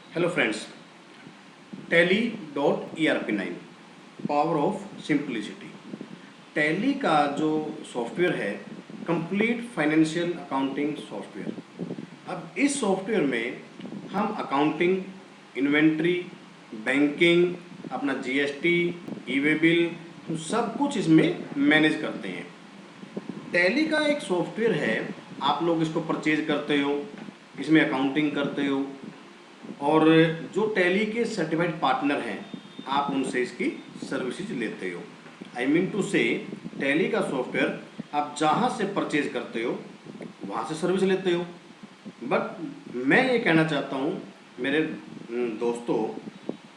Hello friends, Tally.ERP9 power of simplicity. Tally का जो software है कंप्लीट फाइनेंशियल अकाउंटिंग सॉफ्टवेयर। अब इस सॉफ्टवेयर में हम अकाउंटिंग, इन्वेंट्री, बैंकिंग, अपना जीएसटी, ई वे बिल सब कुछ इसमें मैनेज करते हैं। टैली का एक सॉफ्टवेयर है, आप लोग इसको परचेज करते हो, इसमें अकाउंटिंग करते हो और जो टैली के सर्टिफाइड पार्टनर हैं आप उनसे इसकी सर्विसेज लेते हो। आई मीन टू से टैली का सॉफ्टवेयर आप जहाँ से परचेज करते हो वहाँ से सर्विस लेते हो। बट मैं ये कहना चाहता हूँ मेरे दोस्तों,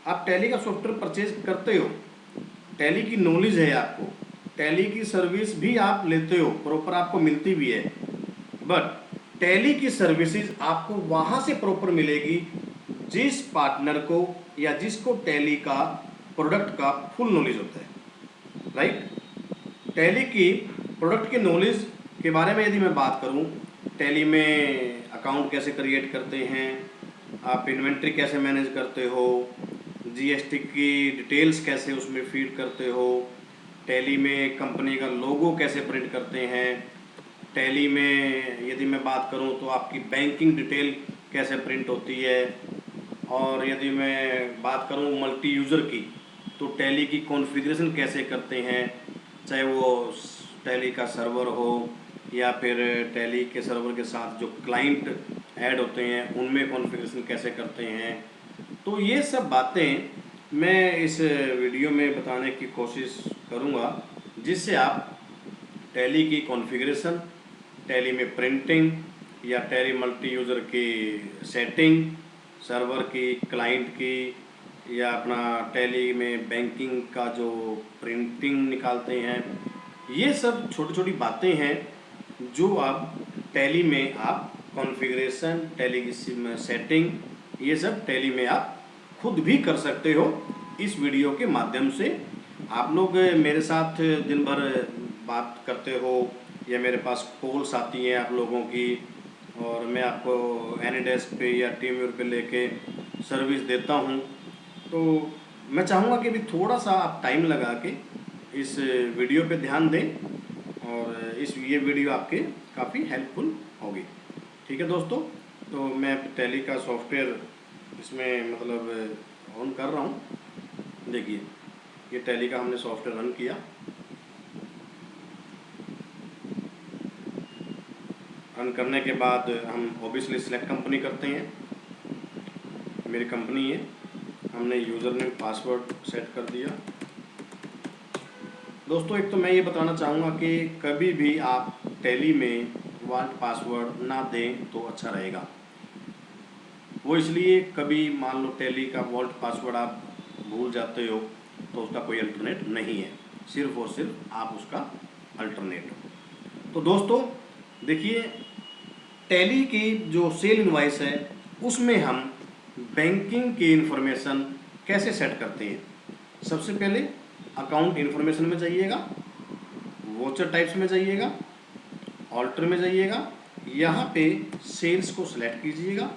आप टैली का सॉफ्टवेयर परचेज करते हो, टैली की नॉलेज है आपको, टैली की सर्विस भी आप लेते हो, प्रॉपर आपको मिलती भी है। बट टैली की सर्विसेज आपको वहाँ से प्रॉपर मिलेगी जिस पार्टनर को या जिसको टैली का प्रोडक्ट का फुल नॉलेज होता है, राइट। टैली की प्रोडक्ट के नॉलेज के बारे में यदि मैं बात करूं, टैली में अकाउंट कैसे क्रिएट करते हैं, आप इन्वेंट्री कैसे मैनेज करते हो, जीएसटी की डिटेल्स कैसे उसमें फीड करते हो, टैली में कंपनी का लोगो कैसे प्रिंट करते हैं, टैली में यदि मैं बात करूं तो आपकी बैंकिंग डिटेल कैसे प्रिंट होती है, और यदि मैं बात करूं मल्टी यूज़र की तो टैली की कॉन्फ़िगरेशन कैसे करते हैं, चाहे वो टैली का सर्वर हो या फिर टैली के सर्वर के साथ जो क्लाइंट ऐड होते हैं उनमें कॉन्फ़िगरेशन कैसे करते हैं। तो ये सब बातें मैं इस वीडियो में बताने की कोशिश करूँगा जिससे आप टैली की कॉन्फ़िगरेशन, टैली में प्रिंटिंग या टैली मल्टी यूज़र की सेटिंग, सर्वर की, क्लाइंट की, या अपना टैली में बैंकिंग का जो प्रिंटिंग निकालते हैं, ये सब छोटी छोटी बातें हैं जो आप टैली में आप कॉन्फ़िगरेशन, टैली की सेटिंग, ये सब टैली में आप खुद भी कर सकते हो। इस वीडियो के माध्यम से आप लोग मेरे साथ दिन भर बात करते हो या मेरे पास कॉल्स आती हैं आप लोगों की, और मैं आपको एनीडेस्क पे या टीमव्यूअर पे लेके सर्विस देता हूँ। तो मैं चाहूँगा कि अभी थोड़ा सा आप टाइम लगा के इस वीडियो पे ध्यान दें और ये वीडियो आपके काफ़ी हेल्पफुल होगी। ठीक है दोस्तों, तो मैं टैली का सॉफ्टवेयर इसमें मतलब ऑन कर रहा हूँ। देखिए, ये टैली का हमने सॉफ्टवेयर रन किया। रन करने के बाद हम ऑब्वियसली सिलेक्ट कंपनी करते हैं, मेरी कंपनी है, हमने यूज़र नेम पासवर्ड सेट कर दिया। दोस्तों, एक तो मैं ये बताना चाहूँगा कि कभी भी आप टैली में वॉल्ट पासवर्ड ना दें तो अच्छा रहेगा। वो इसलिए, कभी मान लो टैली का वॉल्ट पासवर्ड आप भूल जाते हो तो उसका कोई अल्टरनेट नहीं है, सिर्फ और सिर्फ आप उसका अल्टरनेट हो। तो दोस्तों देखिए, टैली की जो सेल इनवॉइस है उसमें हम बैंकिंग की इंफॉर्मेशन कैसे सेट करते हैं। सबसे पहले अकाउंट इंफॉर्मेशन में जाइएगा, वोचर टाइप्स में जाइएगा, ऑल्टर में जाइएगा, यहाँ पे सेल्स को सिलेक्ट कीजिएगा।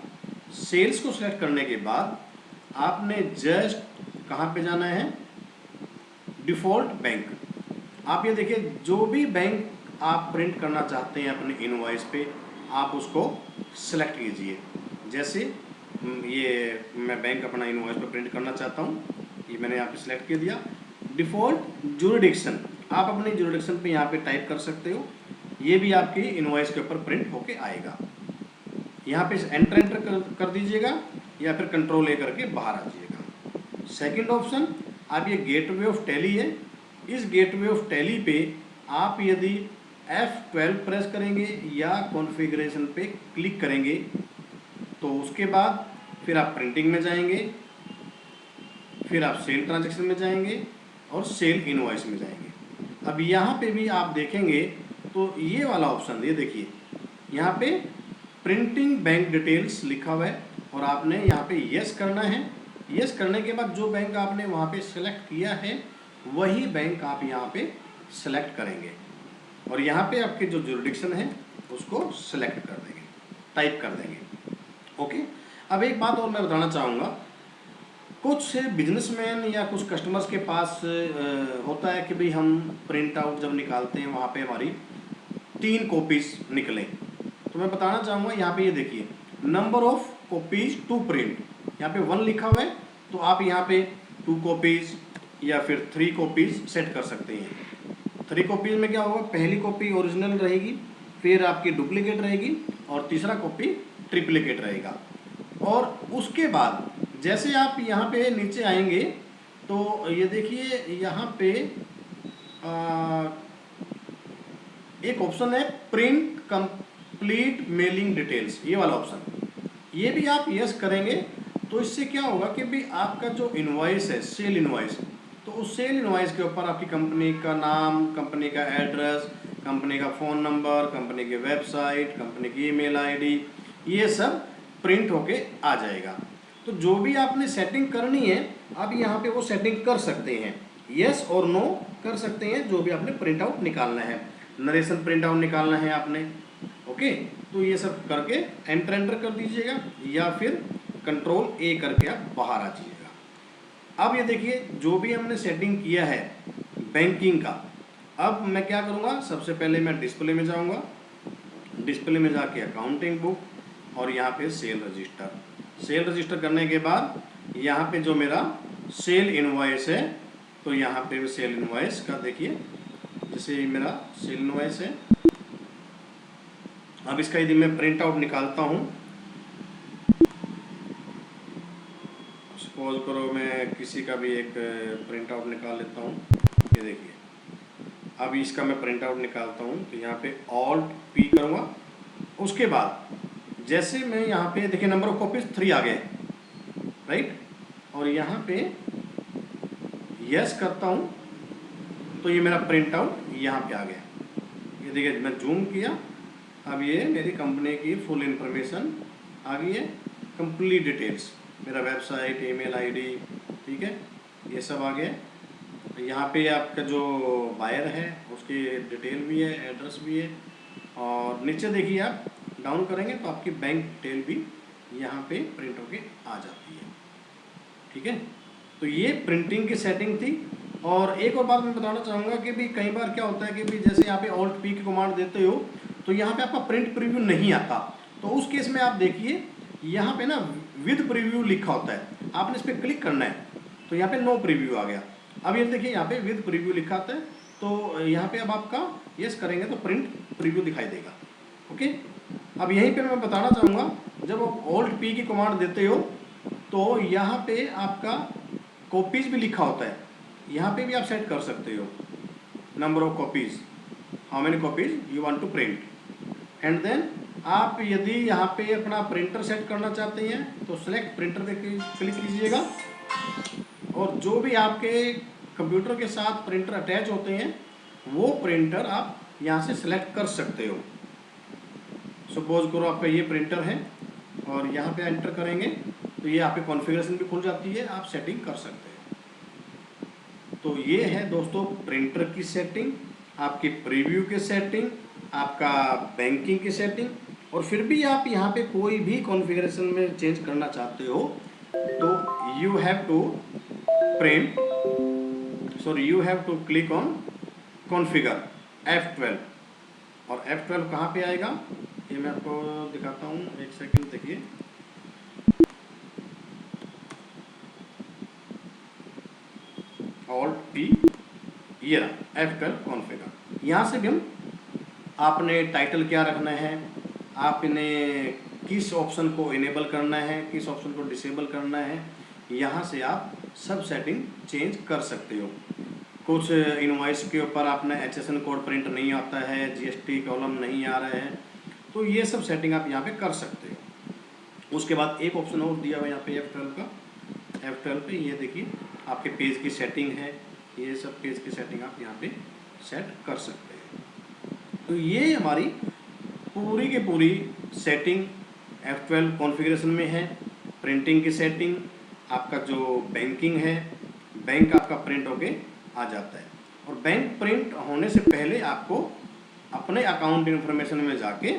सेल्स को सिलेक्ट करने के बाद आपने जस्ट कहाँ पे जाना है, डिफ़ॉल्ट बैंक। आप ये देखिए, जो भी बैंक आप प्रिंट करना चाहते हैं अपने इनवॉइस पे आप उसको सिलेक्ट कीजिए। जैसे ये मैं बैंक अपना इनवॉइस पे प्रिंट करना चाहता हूँ, ये मैंने यहाँ पे सिलेक्ट कर दिया। डिफ़ॉल्ट जुरिडिक्शन आप अपने जुरिडिक्शन पे यहाँ पे टाइप कर सकते हो, ये भी आपके इनवॉइस के ऊपर प्रिंट होके आएगा। यहाँ पे एंटर कर दीजिएगा या फिर कंट्रोल ए करके बाहर आ जाइएगा। सेकेंड ऑप्शन, आप ये गेटवे ऑफ टैली है, इस गेटवे ऑफ टैली पे आप यदि F12 प्रेस करेंगे या कॉन्फ़िगरेशन पे क्लिक करेंगे तो उसके बाद फिर आप प्रिंटिंग में जाएंगे, फिर आप सेल ट्रांजैक्शन में जाएंगे और सेल इनवॉइस में जाएंगे। अब यहाँ पे भी आप देखेंगे तो ये वाला ऑप्शन, ये देखिए यहाँ पे प्रिंटिंग बैंक डिटेल्स लिखा हुआ है और आपने यहाँ पे यस करना है। यस करने के बाद जो बैंक आपने वहाँ पे सेलेक्ट किया है वही बैंक आप यहाँ पे सेलेक्ट करेंगे और यहाँ पे आपके जो जुरिडिक्शन है उसको सेलेक्ट कर देंगे, टाइप कर देंगे। ओके, अब एक बात और मैं बताना चाहूँगा, कुछ बिजनेसमैन या कुछ कस्टमर्स के पास होता है कि भाई हम प्रिंट आउट जब निकालते हैं वहाँ पे हमारी 3 कॉपीज निकलें। तो मैं बताना चाहूँगा यहाँ पे ये देखिए, number of copies to print, यहाँ पे 1 लिखा हुआ है, तो आप यहाँ पे 2 कॉपीज या फिर 3 कॉपीज सेट कर सकते हैं। 3 कॉपीज में क्या होगा, पहली कॉपी ओरिजिनल रहेगी, फिर आपकी डुप्लीकेट रहेगी और तीसरा कॉपी ट्रिप्लीकेट रहेगा। और उसके बाद जैसे आप यहाँ पे नीचे आएंगे तो ये देखिए यहाँ पे आ, एक ऑप्शन है प्रिंट कंप्लीट मेलिंग डिटेल्स, ये वाला ऑप्शन, ये भी आप यस करेंगे तो इससे क्या होगा कि भी आपका जो इनवॉइस है, सेल इनवॉइस, तो उस सेल इनवॉइस के ऊपर आपकी कंपनी का नाम, कंपनी का एड्रेस, कंपनी का फ़ोन नंबर, कंपनी की वेबसाइट, कंपनी की ईमेल आईडी, ये सब प्रिंट होके आ जाएगा। तो जो भी आपने सेटिंग करनी है आप यहाँ पे वो सेटिंग कर सकते हैं, यस और नो कर सकते हैं, जो भी आपने प्रिंट आउट निकालना है, नरेशन प्रिंट आउट निकालना है आपने, ओके। तो ये सब करके एंटर कर दीजिएगा या फिर कंट्रोल ए करके आप बाहर आ जाइएगा। अब ये देखिए जो भी हमने सेटिंग किया है बैंकिंग का, अब मैं क्या करूँगा, सबसे पहले मैं डिस्प्ले में जाऊँगा, डिस्प्ले में जाके अकाउंटिंग बुक और यहाँ पे सेल रजिस्टर, सेल रजिस्टर करने के बाद यहाँ पे जो मेरा सेल इनवॉइस है, तो यहाँ पे सेल इनवॉइस का देखिए, जैसे मेरा सेल इनवॉइस है, अब इसका यदि मैं प्रिंट आउट निकालता हूँ, सपोज करो मैं किसी का भी एक प्रिंट आउट निकाल लेता हूँ, ये देखिए अब इसका मैं प्रिंट आउट निकालता हूँ, तो यहाँ पे ऑल्ट पी करूँगा। उसके बाद जैसे मैं यहाँ पे देखिए नंबर ऑफ कॉपीज 3 आ गए, राइट, और यहाँ पे यस करता हूँ तो ये मेरा प्रिंट आउट यहाँ पे आ गया। ये देखिए मैं जूम किया, अब ये मेरी कंपनी की फुल इंफॉर्मेशन आ गई है, कंप्लीट डिटेल्स, मेरा वेबसाइट, ईमेल आईडी, ठीक है, ये सब आ गया। यहाँ पे आपका जो बायर है उसकी डिटेल भी है, एड्रेस भी है, और नीचे देखिए आप डाउन करेंगे तो आपकी बैंक डिटेल भी यहाँ पे प्रिंट होके आ जाती है, ठीक है। तो ये प्रिंटिंग की सेटिंग थी। और एक और बात मैं बताना चाहूँगा कि भी कई बार क्या होता है कि भी जैसे यहाँ पे ऑल्ट पी की कमांड देते हो तो यहाँ पे आपका प्रिंट प्रीव्यू नहीं आता, तो उस केस में आप देखिए यहाँ पे ना विद प्रीव्यू लिखा होता है, आपने इस पर क्लिक करना है तो यहाँ पे नो प्रीव्यू आ गया। अब ये देखिए यहाँ पे विद प्रीव्यू लिखा आता है, तो यहाँ पे अब आपका यस करेंगे तो प्रिंट प्रीव्यू दिखाई देगा, ओके। अब यहीं पे मैं बताना चाहूँगा, जब आप ऑल्ट पी की कमांड देते हो तो यहाँ पे आपका कॉपीज भी लिखा होता है, यहाँ पे भी आप सेट कर सकते हो number of copies, how many copies you want to print, and then आप यदि यहाँ पे अपना प्रिंटर सेट करना चाहते हैं तो सेलेक्ट प्रिंटर पे क्लिक कीजिएगा, और जो भी आपके कंप्यूटर के साथ प्रिंटर अटैच होते हैं वो प्रिंटर आप यहाँ से सेलेक्ट कर सकते हो। सपोज करो आपका ये प्रिंटर है और यहाँ पे एंटर करेंगे तो ये आपकी कॉन्फ़िगरेशन भी खुल जाती है, आप सेटिंग कर सकते हैं। तो ये है दोस्तों प्रिंटर की सेटिंग, आपकी प्रीव्यू की सेटिंग, आपका बैंकिंग की सेटिंग, और फिर भी आप यहाँ पे कोई भी कॉन्फ़िगरेशन में चेंज करना चाहते हो तो you have to print, sorry you have to click on configure F12, और F12 कहाँ पे आएगा ये मैं आपको दिखाता हूँ, एक सेकंड देखिए। ऑल्ट पी, ये रहा F12 कॉन्फ़िगर। यहाँ से भी हम आपने टाइटल क्या रखना है, आपने किस ऑप्शन को इनेबल करना है, किस ऑप्शन को डिसेबल करना है, यहाँ से आप सब सेटिंग चेंज कर सकते हो। कुछ इनवॉइस के ऊपर आपने HSN कोड प्रिंट नहीं आता है, GST कॉलम नहीं आ रहे हैं, तो ये सब सेटिंग आप यहाँ पे कर सकते हो। उसके बाद एक ऑप्शन और दिया हुआ यहाँ पे F12 का, F12 पे ये देखिए आपके पेज की सेटिंग है, ये सब पेज की सेटिंग आप यहाँ पे सेट कर सकते हैं। तो ये हमारी पूरी की पूरी सेटिंग F12 कॉन्फ़िगरेशन में है। प्रिंटिंग की सेटिंग, आपका जो बैंकिंग है, बैंक आपका प्रिंट होके आ जाता है, और बैंक प्रिंट होने से पहले आपको अपने अकाउंट इन्फॉर्मेशन में जाके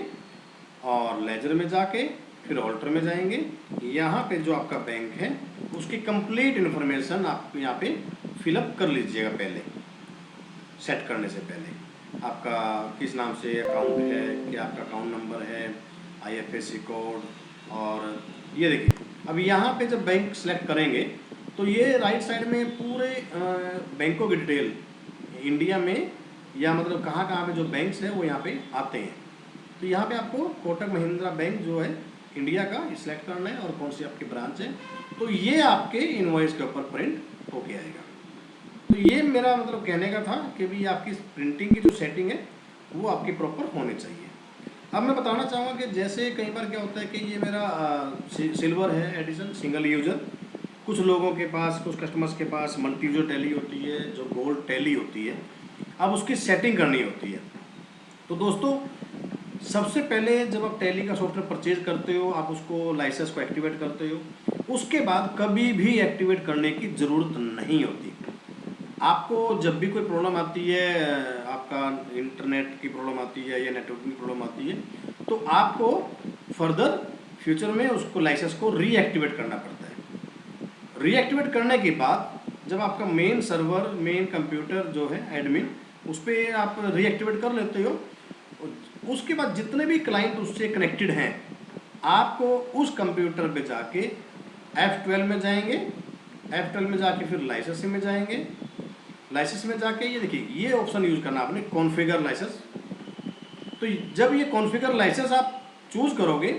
और लेजर में जाके फिर ऑल्टर में जाएंगे, यहाँ पे जो आपका बैंक है उसकी कंप्लीट इन्फॉर्मेशन आप यहाँ पे फिलअप कर लीजिएगा। पहले सेट करने से पहले आपका किस नाम से अकाउंट है, क्या आपका अकाउंट नंबर है, IFSC कोड। और ये देखिए अब यहाँ पे जब बैंक सेलेक्ट करेंगे तो ये राइट साइड में पूरे बैंकों की डिटेल इंडिया में या मतलब कहाँ कहाँ पे जो बैंक्स हैं वो यहाँ पे आते हैं। तो यहाँ पे आपको कोटक महिंद्रा बैंक जो है इंडिया का सिलेक्ट करना है और कौन सी आपकी ब्रांच है, तो ये आपके इनवॉइस के ऊपर प्रिंट होके आएगा। तो ये मेरा मतलब कहने का था कि भी आपकी प्रिंटिंग की जो सेटिंग है वो आपकी प्रॉपर होनी चाहिए। अब मैं बताना चाहूँगा कि जैसे कई बार क्या होता है कि ये मेरा सिल्वर है एडिशन सिंगल यूजर, कुछ लोगों के पास कुछ कस्टमर्स के पास मल्टी यूजर टैली होती है जो गोल्ड टैली होती है, अब उसकी सेटिंग करनी होती है। तो दोस्तों सबसे पहले जब आप टैली का सॉफ्टवेयर परचेज करते हो, आप उसको लाइसेंस को एक्टिवेट करते हो, उसके बाद कभी भी एक्टिवेट करने की ज़रूरत नहीं होती। आपको जब भी कोई प्रॉब्लम आती है, आपका इंटरनेट की प्रॉब्लम आती है या नेटवर्किंग की प्रॉब्लम आती है, तो आपको फर्दर फ्यूचर में उसको लाइसेंस को रीएक्टिवेट करना पड़ता है। रीएक्टिवेट करने के बाद जब आपका मेन सर्वर मेन कंप्यूटर जो है एडमिन उस पर आप रीएक्टिवेट कर लेते हो, उसके बाद जितने भी क्लाइंट उससे कनेक्टेड हैं आपको उस कंप्यूटर पे जाके F12 में जाएंगे, F12 में जाके फिर लाइसेंस में जाएंगे, लाइसेंस में जाके ये देखिए ये ऑप्शन यूज़ करना आपने कॉन्फ़िगर लाइसेंस। तो जब ये कॉन्फ़िगर लाइसेंस आप चूज़ करोगे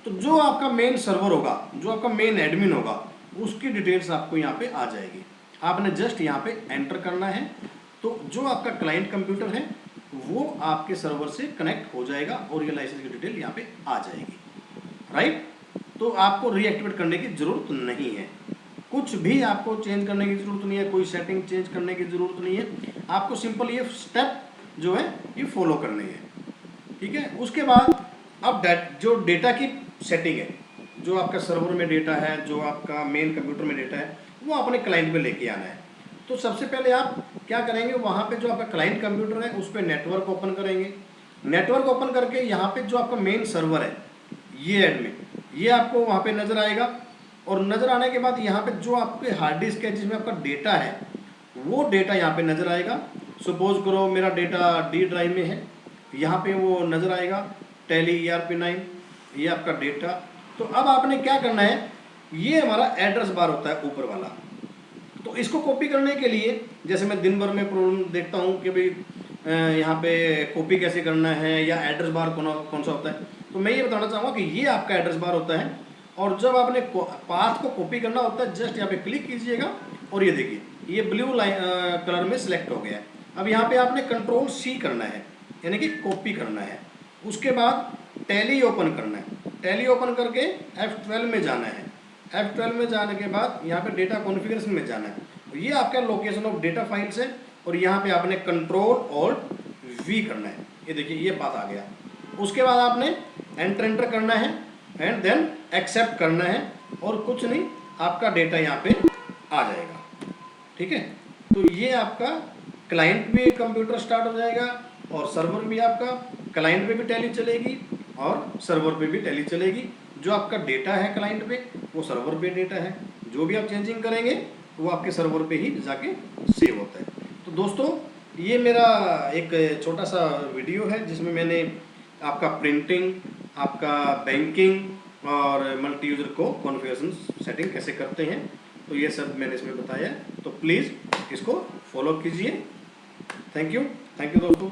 तो जो आपका मेन सर्वर होगा, जो आपका मेन एडमिन होगा, उसकी डिटेल्स आपको यहाँ पे आ जाएगी। आपने जस्ट यहाँ पे एंटर करना है, तो जो आपका क्लाइंट कंप्यूटर है वो आपके सर्वर से कनेक्ट हो जाएगा और ये लाइसेंस की डिटेल यहाँ पे आ जाएगी, राइट। तो आपको रीएक्टिवेट करने की ज़रूरत नहीं है, कुछ भी आपको चेंज करने की ज़रूरत नहीं है, कोई सेटिंग चेंज करने की ज़रूरत नहीं है। आपको सिंपल ये स्टेप जो है ये फॉलो करने हैं, ठीक है। उसके बाद अब जो डेटा की सेटिंग है, जो आपका सर्वर में डेटा है, जो आपका मेन कंप्यूटर में डेटा है, वो अपने क्लाइंट पे लेके आना है। तो सबसे पहले आप क्या करेंगे, वहाँ पे जो आपका क्लाइंट कंप्यूटर है उस पर नेटवर्क ओपन करेंगे। नेटवर्क ओपन करके यहाँ पे जो आपका मेन सर्वर है ये एडमिन, ये आपको वहाँ पे नज़र आएगा। और नज़र आने के बाद यहाँ पे जो आपके हार्ड डिस्क है जिसमें आपका डेटा है वो डेटा यहाँ पे नज़र आएगा। सपोज करो मेरा डेटा D ड्राइव में है, यहाँ पे वो नज़र आएगा टैली ERP9, ये आपका डेटा। तो अब आपने क्या करना है, ये हमारा एड्रेस बार होता है ऊपर वाला, तो इसको कॉपी करने के लिए जैसे मैं दिन भर में प्रॉब्लम देखता हूँ कि भाई यहाँ पे कॉपी कैसे करना है या एड्रेस बार कौन सा होता है, तो मैं ये बताना चाहूँगा कि ये आपका एड्रेस बार होता है। और जब आपने पाथ को कॉपी करना होता है जस्ट यहाँ पे क्लिक कीजिएगा और ये देखिए ये ब्लू लाइन कलर में सिलेक्ट हो गया है। अब यहाँ पे आपने Ctrl+C करना है यानी कि कॉपी करना है। उसके बाद टैली ओपन करना है, टैली ओपन करके F12 में जाना है। F12 में जाने के बाद यहाँ पे डेटा कॉन्फ़िगरेशन में जाना है। ये आपका लोकेशन ऑफ डेटा फाइल्स है और यहाँ पे आपने Ctrl+Alt+V करना है। ये देखिए ये बात आ गया। उसके बाद आपने एंटर करना है एंड देन एक्सेप्ट करना है और कुछ नहीं, आपका डेटा यहाँ पे आ जाएगा, ठीक है। तो ये आपका क्लाइंट भी कंप्यूटर स्टार्ट हो जाएगा और सर्वर भी आपका, क्लाइंट पे भी टैली चलेगी और सर्वर पे भी टैली चलेगी। जो आपका डेटा है क्लाइंट पे वो सर्वर पे डेटा है, जो भी आप चेंजिंग करेंगे वो आपके सर्वर पे ही जाके सेव होता है। तो दोस्तों ये मेरा एक छोटा सा वीडियो है जिसमें मैंने आपका प्रिंटिंग, आपका बैंकिंग और मल्टी यूज़र को कॉन्फ़िगरेशन सेटिंग कैसे करते हैं, तो ये सब मैंने इसमें बताया है। तो प्लीज़ इसको फॉलो कीजिए। थैंक यू दोस्तों।